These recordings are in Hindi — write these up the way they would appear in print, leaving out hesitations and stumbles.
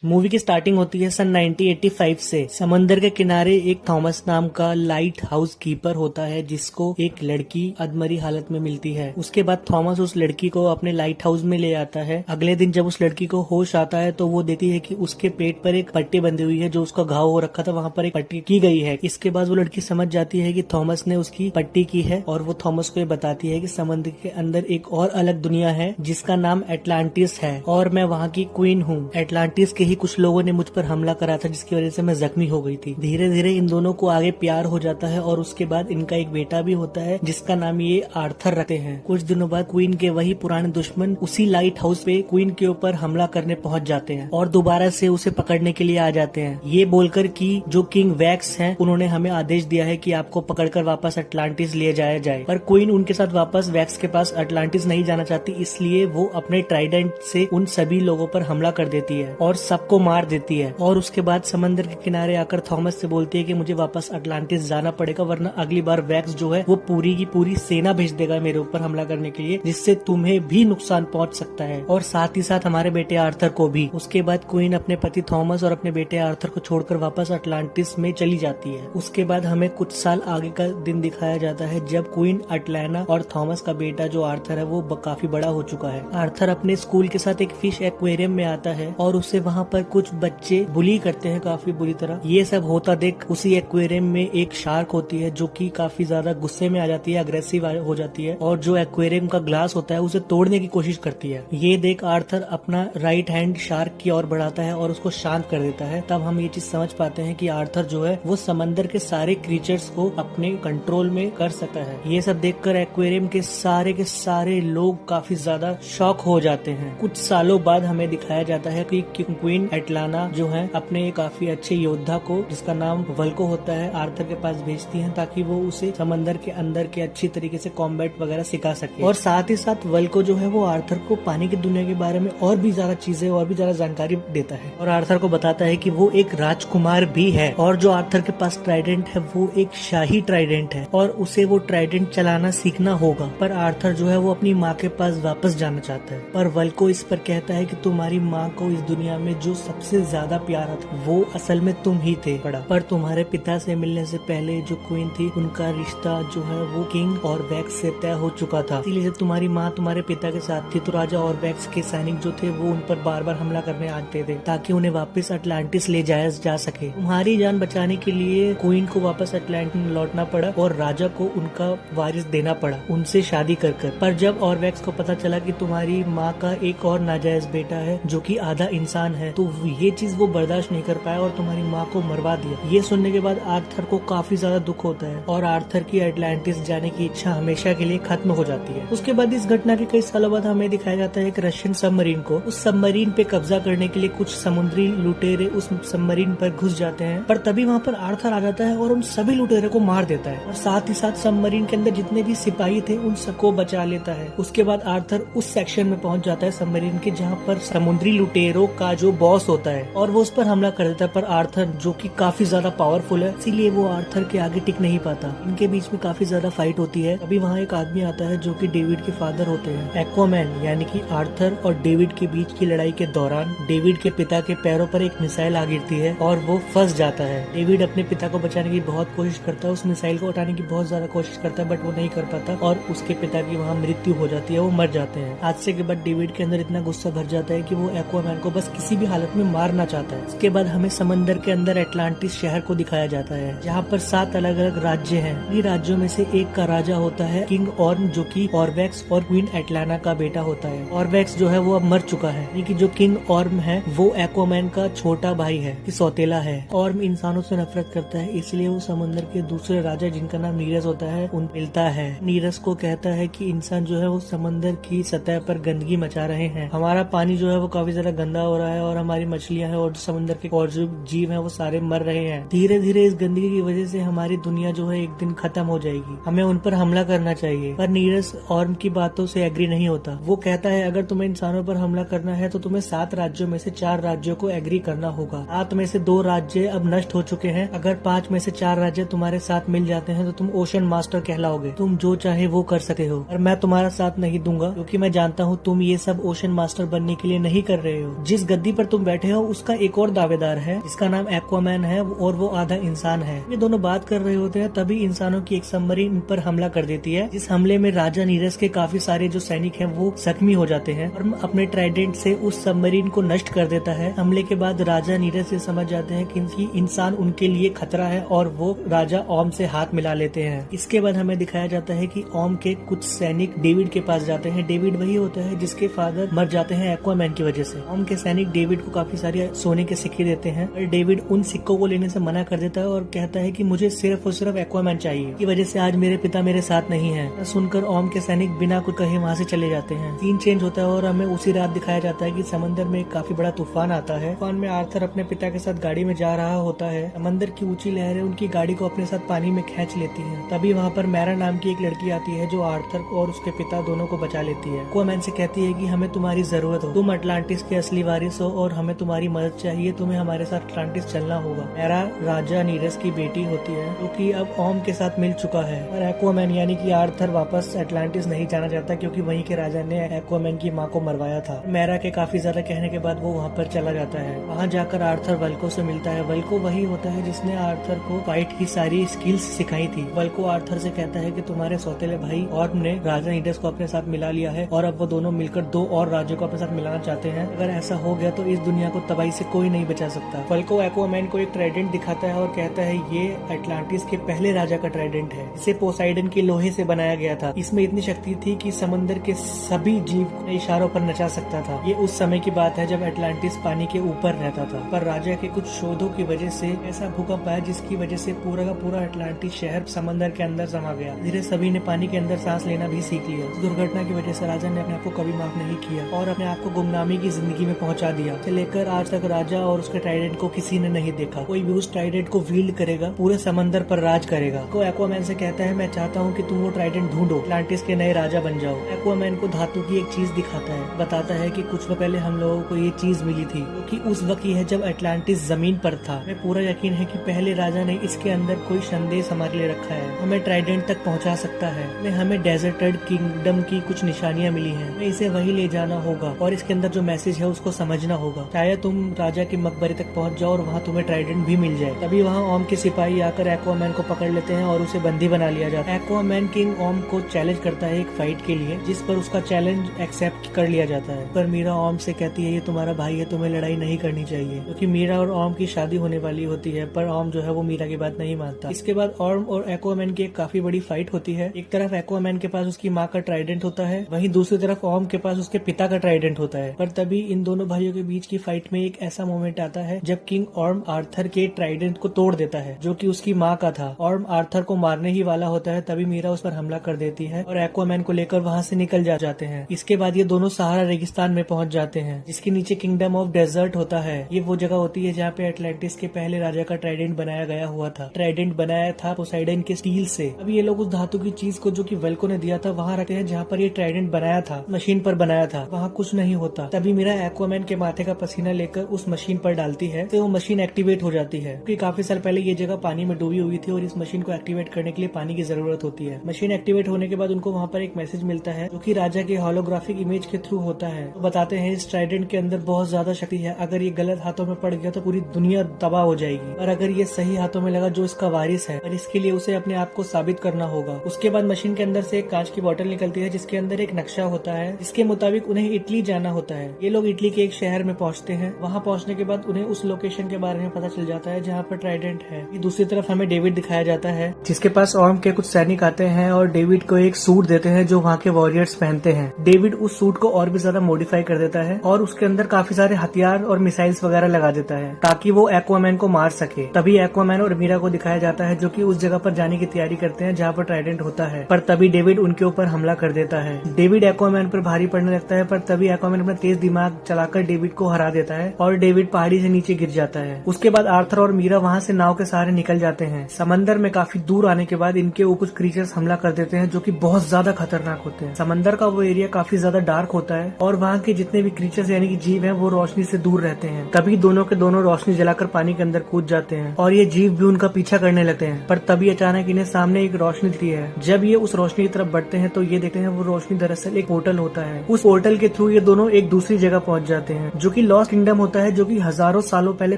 मूवी की स्टार्टिंग होती है सन 1985 से। समंदर के किनारे एक थॉमस नाम का लाइट हाउस कीपर होता है जिसको एक लड़की अधमरी हालत में मिलती है। उसके बाद थॉमस उस लड़की को अपने लाइट हाउस में ले आता है। अगले दिन जब उस लड़की को होश आता है तो वो देखती है कि उसके पेट पर एक पट्टी बंधी हुई है, जो उसका घाव हो रखा था वहाँ पर एक पट्टी की गई है। इसके बाद वो लड़की समझ जाती है कि थॉमस ने उसकी पट्टी की है और वो थॉमस को ये बताती है कि समंदर के अंदर एक और अलग दुनिया है जिसका नाम एटलांटिस है और मैं वहाँ की क्वीन हूँ। एटलांटिस के ही कुछ लोगों ने मुझ पर हमला करा था जिसकी वजह से मैं जख्मी हो गई थी। धीरे धीरे इन दोनों को आगे प्यार हो जाता है और उसके बाद इनका एक बेटा भी होता है जिसका नाम ये आर्थर रखते हैं। कुछ दिनों बाद क्वीन के वही पुराने दुश्मन उसी लाइट हाउस पे क्वीन के ऊपर हमला करने पहुंच जाते हैं और दोबारा से उसे पकड़ने के लिए आ जाते हैं, ये बोलकर कि जो किंग वैक्स हैं उन्होंने हमें आदेश दिया है कि आपको पकड़कर वापस अटलांटिस ले जाया जाए। पर क्वीन उनके साथ वापस वैक्स के पास अटलांटिस नहीं जाना चाहती, इसलिए वो अपने ट्राइडेंट से उन सभी लोगों पर हमला कर देती है और सबको मार देती है। और उसके बाद समंदर के किनारे आकर थॉमस से बोलती है कि मुझे वापस अटलांटिस जाना पड़ेगा वरना अगली बार वैक्स जो है वो पूरी की पूरी सेना भेज देगा मेरे ऊपर हमला करने के लिए, जिससे तुम्हें भी नुकसान पहुंच सकता है और साथ ही साथ हमारे बेटे आर्थर को भी। उसके बाद क्वीन अपने पति थॉमस और अपने बेटे आर्थर को छोड़कर वापस अटलांटिस में चली जाती है। उसके बाद हमें कुछ साल आगे का दिन दिखाया जाता है जब क्वीन अटलाना और थॉमस का बेटा जो आर्थर है वो काफी बड़ा हो चुका है। आर्थर अपने स्कूल के साथ एक फिश एक्वेरियम में आता है और उसे वहाँ पर कुछ बच्चे बुली करते हैं काफी बुरी तरह। ये सब होता देख उसी एक्वेरियम में एक शार्क होती है जो कि काफी ज्यादा गुस्से में आ जाती है, अग्रेसिव हो जाती है और जो एक्वेरियम का ग्लास होता है उसे तोड़ने की कोशिश करती है। ये देख आर्थर अपना राइट हैंड शार्क की ओर बढ़ाता है और उसको शांत कर देता है। तब हम ये चीज समझ पाते हैं कि आर्थर जो है वो समंदर के सारे क्रीचर्स को अपने कंट्रोल में कर सकता है। ये सब देखकर एक्वेरियम के सारे लोग काफी ज्यादा शॉक हो जाते हैं। कुछ सालों बाद हमें दिखाया जाता है कि क्वीन एटलाना जो है अपने काफी अच्छे योद्धा को जिसका नाम वल्को होता है आर्थर के पास भेजती है ताकि वो उसे समंदर के अंदर के अच्छी तरीके से कॉम्बैट वगैरह सिखा सके। और साथ ही साथ वल्को जो है वो आर्थर को पानी की दुनिया के बारे में और भी ज्यादा चीजें और भी ज्यादा जानकारी देता है और आर्थर को बताता है कि वो एक राजकुमार भी है और जो आर्थर के पास ट्राइडेंट है वो एक शाही ट्राइडेंट है और उसे वो ट्राइडेंट चलाना सीखना होगा। पर आर्थर जो है वो अपनी माँ के पास वापस जाना चाहता है, पर वल्को इस पर कहता है कि तुम्हारी माँ को इस दुनिया में जो सबसे ज्यादा प्यारा था वो असल में तुम ही थे बड़ा, पर तुम्हारे पिता से मिलने से पहले जो क्वीन थी उनका रिश्ता जो है वो किंग और वैक्स से तय हो चुका था। इसीलिए जब तुम्हारी माँ तुम्हारे पिता के साथ थी तो राजा और वैक्स के सैनिक जो थे वो उन पर बार बार हमला करने आते थे ताकि उन्हें वापस अटलांटिस ले जाया जा सके। तुम्हारी जान बचाने के लिए क्वीन को वापस अटलांटिस लौटना पड़ा और राजा को उनका वारिस देना पड़ा उनसे शादी कर। पर जब और वैक्स को पता चला कि तुम्हारी माँ का एक और नाजायज बेटा है जो कि आधा इंसान है तो ये चीज वो बर्दाश्त नहीं कर पाया और तुम्हारी माँ को मरवा दिया। ये सुनने के बाद आर्थर को काफी ज्यादा दुख होता है और आर्थर की अटलांटिस जाने की इच्छा हमेशा के लिए खत्म हो जाती है। उसके बाद इस घटना के कई सालों बाद हमें दिखाया जाता है एक रशियन सबमरीन को। उस सबमरीन पे कब्जा करने के लिए कुछ समुद्री लुटेरे उस सबमरीन पर घुस जाते हैं, पर तभी वहाँ पर आर्थर आ जाता है और उन सभी लुटेरे को मार देता है और साथ ही साथ सबमरीन के अंदर जितने भी सिपाही थे उन सबको बचा लेता है। उसके बाद आर्थर उस सेक्शन में पहुंच जाता है सबमरीन के जहाँ पर समुद्री लुटेरों का जो बॉस होता है और वो उस पर हमला कर देता है, पर आर्थर जो कि काफी ज्यादा पावरफुल है इसीलिए वो आर्थर के आगे टिक नहीं पाता। इनके बीच में काफी ज्यादा फाइट होती है। अभी वहाँ एक आदमी आता है जो कि डेविड के फादर होते हैं, एक्वामैन, यानी कि आर्थर और डेविड के बीच की लड़ाई के दौरान डेविड के पिता के पैरों पर एक मिसाइल आ गिरती है और वो फंस जाता है। डेविड अपने पिता को बचाने की बहुत कोशिश करता है, उस मिसाइल को उठाने की बहुत ज्यादा कोशिश करता है बट वो नहीं कर पाता और उसके पिता की वहाँ मृत्यु हो जाती है, वो मर जाते हैं। हादसे के बाद डेविड के अंदर इतना गुस्सा भर जाता है कि वो एक्वामैन को बस किसी भी हालत में मारना चाहता है। उसके बाद हमें समंदर के अंदर एटलांटिस शहर को दिखाया जाता है जहाँ पर 7 अलग अलग राज्य हैं। इन राज्यों में से एक का राजा होता है किंग ऑर्न जो कि ऑरवैक्स और क्वीन एटलाना का बेटा होता है। ऑरवैक्स जो है वो अब मर चुका है, यानी कि जो किंग ऑर्म है वो एक्वामैन का छोटा भाई है, सौतेला है। ऑर्म इंसानों से नफरत करता है इसलिए वो समुद्र के दूसरे राजा जिनका नाम नीरस होता है उन मिलता है। नीरस को कहता है कि इंसान जो है वो समंदर की सतह पर गंदगी मचा रहे हैं, हमारा पानी जो है वो काफी ज्यादा गंदा हो रहा है और हमारी मछलियां हैं और समंदर के और जो जीव हैं वो सारे मर रहे हैं। धीरे धीरे इस गंदगी की वजह से हमारी दुनिया जो है एक दिन खत्म हो जाएगी, हमें उन पर हमला करना चाहिए। पर नीरस ऑर्म की बातों से एग्री नहीं होता। वो कहता है अगर तुम्हें इंसानों पर हमला करना है तो तुम्हें 7 राज्यों में से 4 राज्यों को एग्री करना होगा। 7 में से 2 राज्य अब नष्ट हो चुके हैं, अगर 5 में से 4 राज्य तुम्हारे साथ मिल जाते हैं तो तुम ओशन मास्टर कहलाओगे, तुम जो चाहे वो कर सकते हो। और मैं तुम्हारा साथ नहीं दूंगा क्योंकि मैं जानता हूँ तुम ये सब ओशन मास्टर बनने के लिए नहीं कर रहे हो। जिस गद्दी पर तुम बैठे हो उसका एक और दावेदार है जिसका नाम एक्वामैन है और वो आधा इंसान है। ये दोनों बात कर रहे होते हैं तभी इंसानों की एक सबमरीन इन पर हमला कर देती है। इस हमले में राजा नीरस के काफी सारे जो सैनिक हैं वो जख्मी हो जाते हैं और अपने ट्राइडेंट से उस सबमरीन को नष्ट कर देता है। हमले के बाद राजा नीरस ये समझ जाते हैं कि इंसान उनके लिए खतरा है और वो राजा ओम से हाथ मिला लेते हैं। इसके बाद हमें दिखाया जाता है कि ओम के कुछ सैनिक डेविड के पास जाते हैं। डेविड वही होता है जिसके फादर मर जाते हैं एक्वामैन की वजह से। ओम के सैनिक डेविड को काफी सारी सोने के सिक्के देते हैं और डेविड उन सिक्कों को लेने से मना कर देता है और कहता है कि मुझे सिर्फ और सिर्फ एक्वामैन चाहिए, की वजह से आज मेरे पिता मेरे साथ नहीं है। सुनकर ओम के सैनिक बिना कुछ कहे वहाँ से चले जाते हैं। सीन चेंज होता है और हमें उसी रात दिखाया जाता है कि समंदर में एक काफी बड़ा तूफान आता है। तूफान में आर्थर अपने पिता के साथ गाड़ी में जा रहा होता है। समंदर की ऊंची लहरें उनकी गाड़ी को अपने साथ पानी में खींच लेती हैं। तभी वहाँ पर मैरा नाम की एक लड़की आती है जो आर्थर और उसके पिता दोनों को बचा लेती है। एक्वामैन से कहती है कि हमें तुम्हारी जरूरत हो, तुम अटलांटिस के असली वारिस हो और हमें तुम्हारी मदद चाहिए, तुम्हें हमारे साथ अटलांटिस चलना होगा। मैरा राजा नीरस की बेटी होती है जो कि अब ओम के साथ मिल चुका है और एक्वामैन यानी कि आर्थर वापस अटलांटिस नहीं जाना चाहता क्योंकि वहीं के राजा ने एक्वामैन की माँ को मरवाया था। मैरा के काफी ज्यादा कहने के बाद वो वहाँ पर चला जाता है। वहाँ जाकर आर्थर वल्को से मिलता है। वल्को वही होता है जिसने आर्थर को फाइट की सारी स्किल्स सिखाई थी। वल्को आर्थर से कहता है कि तुम्हारे सौतेले भाई और ने राजा नीरस को अपने साथ मिला लिया है और अब वो दोनों मिलकर 2 और राज्यों को अपने साथ मिलाना चाहते हैं। अगर ऐसा हो गया तो इस दुनिया को तबाही से कोई नहीं बचा सकता। वल्को एक्वामैन को एक ट्राइडेंट दिखाता है और कहता है ये अटलांटिस के पहले राजा का ट्राइडेंट है। इसे पोसाइडन के लोहे से बनाया गया था। इसमें इतनी शक्ति थी कि समंदर के सभी जीव को इशारों पर नचा सकता था। ये उस समय की बात है जब अटलांटिस पानी के ऊपर रहता था, पर राजा के कुछ शोधों की वजह से ऐसा भूकंप आया जिसकी वजह से पूरा का पूरा अटलांटिस शहर समंदर के अंदर समा गया। धीरे सभी ने पानी के अंदर सांस लेना भी सीख लिया। इस दुर्घटना की वजह से राजा ने अपने आप को कभी माफ नहीं किया और अपने आप को गुमनामी की जिंदगी में पहुंचा दिया। से लेकर आज तक राजा और उसके ट्राइडेंट को किसी ने नहीं देखा। कोई भी उस ट्राइडेंट को वील्ड करेगा, पूरे समंदर पर राज करेगा। को एक्वामैन से कहता है मैं चाहता हूँ कि तुम वो ट्राइडेंट ढूंढो, अटलांटिस के नए राजा बन जाओ। एक्वामैन को धातु की एक चीज दिखाता है, बताता है कि कुछ वक्त पहले हम लोगों को ये चीज मिली थी क्योंकि उस वक्त है जब अटलांटिस जमीन पर था। हमें पूरा यकीन है कि पहले राजा ने इसके अंदर कोई संदेश हमारे लिए रखा है, हमें ट्राइडेंट तक पहुंचा सकता है। हमें डेजर्टेड किंगडम की कुछ निशानियां मिली हैं, हमें इसे वही ले जाना होगा और इसके अंदर जो मैसेज है उसको समझना होगा। शायद तुम राजा के मकबरे तक पहुंच जाओ और वहाँ तुम्हें ट्राइडेंट भी मिल जाए। तभी वहाँ ओम के सिपाही आकर एक्वामैन को पकड़ लेते हैं और उसे बंदी बना लिया जाता है। एक्वामैन किंग ओम को चैलेंज करता है एक फाइट के लिए, जिस पर उसका चैलेंज एक्सेप्ट कर लिया जाता है। पर मीरा ओम से कहती है ये तुम्हारा भाई है, तुम्हें लड़ाई नहीं करनी चाहिए, क्योंकि मीरा और ओम की शादी होने वाली होती है। पर ओम जो है वो मीरा की बात नहीं मानता। इसके बाद ओम और एक्वामैन की एक काफी बड़ी फाइट होती है। एक तरफ एक्वामैन के पास उसकी माँ का ट्राइडेंट होता है, वहीं दूसरी तरफ ओम के पास उसके पिता का ट्राइडेंट होता है। पर तभी इन दोनों भाइयों के बीच की फाइट में एक ऐसा मोमेंट आता है जब किंग ओर्म आर्थर के ट्राइडेंट को तोड़ देता है जो कि उसकी माँ का था। ओर्म आर्थर को मारने ही वाला होता है, तभी मीरा उस पर हमला कर देती है और एक्वामैन को लेकर वहाँ से निकल जाते हैं। इसके बाद ये दोनों सहारा रेगिस्तान में पहुंच जाते हैं जिसके नीचे किंगडम ऑफ डेजर्ट होता है। ये वो जगह होती है जहाँ पे अटलांटिस के पहले राजा का ट्राइडेंट बनाया गया हुआ था। ट्राइडेंट बनाया था पोसाइडन के स्टील से। अब ये लोग उस धातु की चीज को जो कि वेल्को ने दिया था वहाँ रखते हैं जहाँ पर ये ट्राइडेंट बनाया था, मशीन पर बनाया था। वहाँ कुछ नहीं होता। तभी मीरा एक्वामैन के माथे का पसीना लेकर उस मशीन पर डालती है तो वो मशीन एक्टिवेट हो जाती है, क्योंकि काफी साल पहले ये जगह पानी में डूबी हुई थी और इस मशीन को एक्टिवेट करने के लिए पानी की जरूरत होती है। मशीन एक्टिवेट होने के बाद उनको वहाँ पर एक मैसेज मिलता है जो कि राजा के होलोग्राफिक इमेज के थ्रू होता है। तो बताते हैं इस ट्राइडेंट के अंदर बहुत ज्यादा शक्ति है, अगर ये गलत हाथों में पड़ गया तो पूरी दुनिया तबाह हो जाएगी, और अगर ये सही हाथों में लगा जो इसका वारिस है, और इसके लिए उसे अपने आप को साबित करना होगा। उसके बाद मशीन के अंदर से एक कांच की बोतल निकलती है जिसके अंदर एक नक्शा होता है, जिसके मुताबिक उन्हें इटली जाना होता है। ये लोग इटली के एक शहर में पहुंचते हैं। वहां पहुंचने के बाद उन्हें उस लोकेशन के बारे में पता चल जाता है जहां पर ट्राइडेंट है। दूसरी तरफ हमें डेविड दिखाया जाता है जिसके पास ओर्म के कुछ सैनिक आते हैं और डेविड को एक सूट देते हैं जो वहाँ के वॉरियर्स पहनते हैं। डेविड उस सूट को और भी ज्यादा मॉडिफाई कर देता है और उसके अंदर काफी सारे हथियार और मिसाइल्स वगैरह लगा देता है ताकि वो एक्वामैन को मार सके। तभी एक्वामैन और मीरा को दिखाया जाता है जो कि उस जगह पर जाने की तैयारी करते हैं जहाँ पर ट्राइडेंट होता है। पर तभी डेविड उनके ऊपर हमला कर देता है। डेविड एक्वामैन पर भारी पड़ने लगता है, पर तभी एक्वामैन अपना तेज दिमाग चलाकर डेविड को हरा देता है और डेविड पहाड़ी से नीचे गिर जाता है। उसके बाद आर्थर और मीरा वहाँ से नाव के सहारे निकल जाते हैं। समंदर में काफी दूर आने के बाद इनके ऊपर कुछ क्रीचर्स हमला कर देते हैं जो कि बहुत ज्यादा खतरनाक होते हैं। समंदर का वो एरिया काफी ज्यादा डार्क होता है और वहाँ के जितने भी क्रीचर्स यानी कि जीव हैं वो रोशनी से दूर रहते हैं। तभी दोनों के दोनों रोशनी जलाकर पानी के अंदर कूद जाते हैं और ये जीव भी उनका पीछा करने लगते हैं। पर तभी अचानक इन्हें सामने एक रोशनी दिखती है। जब ये उस रोशनी की तरफ बढ़ते हैं तो ये देखते हैं वो रोशनी दरअसल एक पोर्टल होता है। उस पोर्टल के थ्रू ये दोनों एक दूसरी जगह पहुंच जाते हैं जो कि कि लॉस्ट किंगडम होता है जो कि हजारों सालों पहले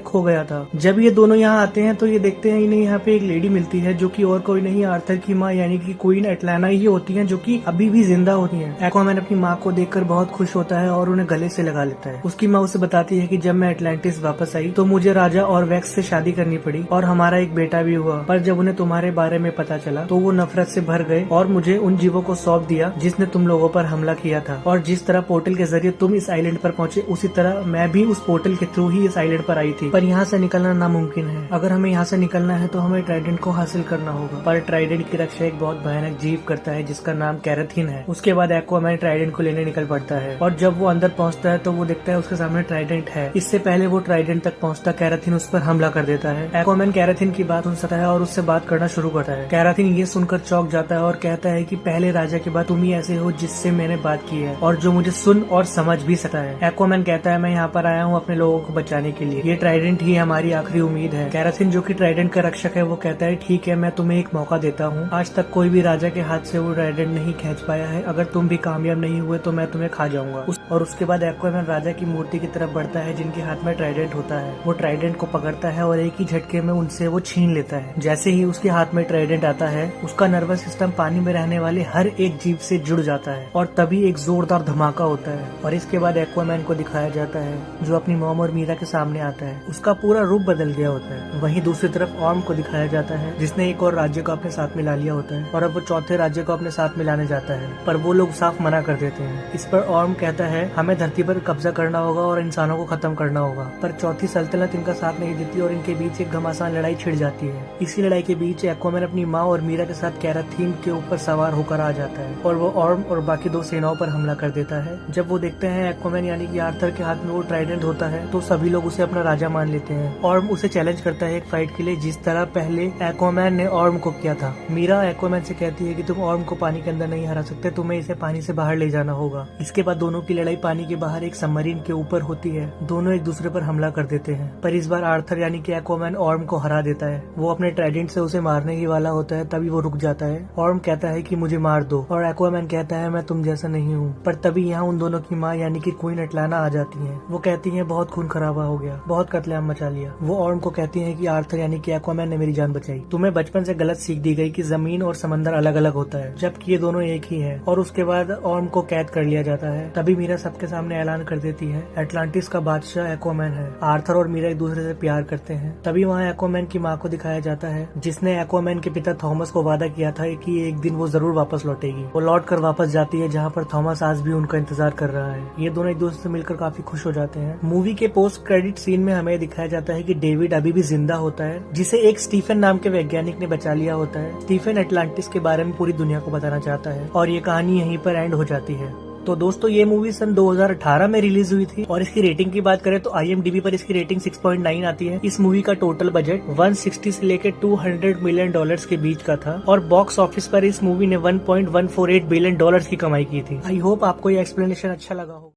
खो गया था। जब ये दोनों यहाँ आते हैं तो ये देखते हैं इन्हें यहाँ पे एक लेडी मिलती है जो कि और कोई नहीं आर्थर की माँ यानी कि क्वीन एटलाना ही होती है, जो कि अभी भी जिंदा होती है। एक्वामैन अपनी माँ को देखकर बहुत खुश होता है और उन्हें गले से लगा लेता है। उसकी माँ उसे बताती है कि जब मैं एटलांटिस वापस आई तो मुझे राजा और वैक्स से शादी करनी पड़ी और हमारा एक बेटा भी हुआ, पर जब उन्हें तुम्हारे बारे में पता चला तो वो नफरत से भर गए और मुझे उन जीवों को सौंप दिया जिसने तुम लोगों पर हमला किया था। और जिस तरह पोर्टल के जरिए तुम इस आइलैंड पर पहुंचे उसी तरह मैं भी उस पोर्टल के थ्रू ही इस आइलैंड पर आई थी, पर यहाँ से निकलना नामुमकिन है। अगर हमें यहाँ से निकलना है तो हमें ट्राइडेंट को हासिल करना होगा। पर ट्राइडेंट की रक्षा एक बहुत भयानक जीव करता है जिसका नाम कैराथिन है। उसके बाद एक्वामैन ट्राइडेंट को लेने निकल पड़ता है और जब वो अंदर पहुंचता है तो वो देखता है उसके सामने ट्राइडेंट है। इससे पहले वो ट्राइडेंट तक पहुंचता कैराथिन उस पर हमला कर देता है। एक्वामैन कैराथिन की बात सुन सकता है और उससे बात करना शुरू करता है। कैराथिन ये सुनकर चौंक जाता है और कहता है कि पहले राजा के बाद तुम ही ऐसे हो जिससे मैंने बात की है और जो मुझे सुन और समझ भी सकता है। एक्वामैन कहता है मैं यहाँ पर आया हूँ अपने लोगों को बचाने के लिए, ये ट्राइडेंट ही हमारी आखिरी उम्मीद है। कैराथिन जो कि ट्राइडेंट का रक्षक है वो कहता है ठीक है मैं तुम्हें एक मौका देता हूँ, आज तक कोई भी राजा के हाथ से वो ट्राइडेंट नहीं खींच पाया है, अगर तुम भी कामयाब नहीं हुए तो मैं तुम्हें खा जाऊंगा। और उसके बाद एक्वामैन राजा की मूर्ति की तरफ बढ़ता है जिनके हाथ में ट्राइडेंट होता है। वो ट्राइडेंट को पकड़ता है और एक ही झटके में उनसे वो छीन लेता है। जैसे ही उसके हाथ में ट्राइडेंट आता है उसका नर्वस सिस्टम पानी में रहने वाले हर एक जीव से जुड़ जाता है और तभी एक जोरदार धमाका होता है। और इसके बाद एक्वामैन को दिखाया जाता है जो अपनी मॉम और मीरा के सामने आता है। उसका पूरा रूप बदल गया होता है। वहीं दूसरी तरफ ऑर्म को दिखाया जाता है जिसने एक और राज्य को अपने साथ मिला लिया होता है और अब वो चौथे राज्य को अपने साथ मिलाने जाता है, पर वो लोग साफ मना कर देते हैं। इस पर ऑर्म कहता है हमें धरती पर कब्जा करना होगा और इंसानों को खत्म करना होगा, पर चौथी सल्तनत इनका साथ नहीं देती और इनके बीच एक घमासान लड़ाई छिड़ जाती है। इसी लड़ाई के बीच एक्वामैन अपनी माँ और मीरा के साथ कैराथिन के ऊपर सवार होकर आ जाता है और वो ऑर्म और बाकी दो सेनाओं पर हमला कर देता है। जब वो देखते हैं एक्वामैन यानी कि आर्थर के हाथ में वो ट्राइडेंट होता है तो सभी लोग उसे अपना राजा मान लेते हैं। ऑर्म उसे चैलेंज करता है एक फाइट के लिए जिस तरह पहले एक्वामैन ने ऑर्म को किया था। मीरा एक्वामैन से कहती है कि तुम ऑर्म को पानी के अंदर नहीं हरा सकते, तुम्हें इसे पानी से बाहर ले जाना होगा। इसके बाद दोनों की लड़ाई पानी के बाहर एक सबमरीन के ऊपर होती है। दोनों एक दूसरे पर हमला कर देते हैं, पर इस बार आर्थर यानी कि एक्वामैन ऑर्म को हरा देता है। वो अपने ट्राइडेंट से उसे मारने ही वाला होता है, तभी वो रुक जाता है। ऑर्म कहता है कि मुझे मार दो और एक्वामैन कहता है मैं तुम जैसा नहीं हूँ। पर तभी यहाँ उन दोनों की माँ यानी कि क्वीन एटलाना आ जाती है। वो कहती है बहुत खून खराबा हो गया, बहुत कत्लेआम मचा लिया। वो ऑर्म को कहती है कि आर्थर यानी कि एक्वामैन ने मेरी जान बचाई। तुम्हें बचपन से गलत सीख दी गई कि जमीन और समंदर अलग अलग होता है, जबकि ये दोनों एक ही है। और उसके बाद ऑर्म को कैद कर लिया जाता है। तभी मीरा सबके सामने ऐलान कर देती है एटलांटिस का बादशाह एक्वामैन है। आर्थर और मीरा एक दूसरे से प्यार करते हैं। तभी वहाँ एक्वामैन की माँ को दिखाया जाता है जिसने एक्वामैन के पिता थॉमस को वादा किया था कि एक दिन वो जरूर वापस लौटेगी। वो लौट कर वापस जाती है जहाँ पर थॉमस आज भी उनका इंतजार कर रहा है। ये दोनों एक दूसरे से मिलकर काफी खुश हो जाते हैं। मूवी के पोस्ट क्रेडिट सीन में हमें दिखाया जाता है कि डेविड अभी भी जिंदा होता है जिसे एक स्टीफन नाम के वैज्ञानिक ने बचा लिया होता है। स्टीफन एटलांटिस के बारे में पूरी दुनिया को बताना चाहता है और ये कहानी यहीं पर एंड हो जाती है। तो दोस्तों ये मूवी सन 2018 में रिलीज हुई थी और इसकी रेटिंग की बात करें तो IMDb पर इसकी रेटिंग 6.9 आती है। इस मूवी का टोटल बजट 160 से लेकर $200 मिलियन के बीच का था और बॉक्स ऑफिस पर इस मूवी ने $1.148 बिलियन की कमाई की थी। आई होप आपको ये एक्सप्लेनेशन अच्छा लगा हो।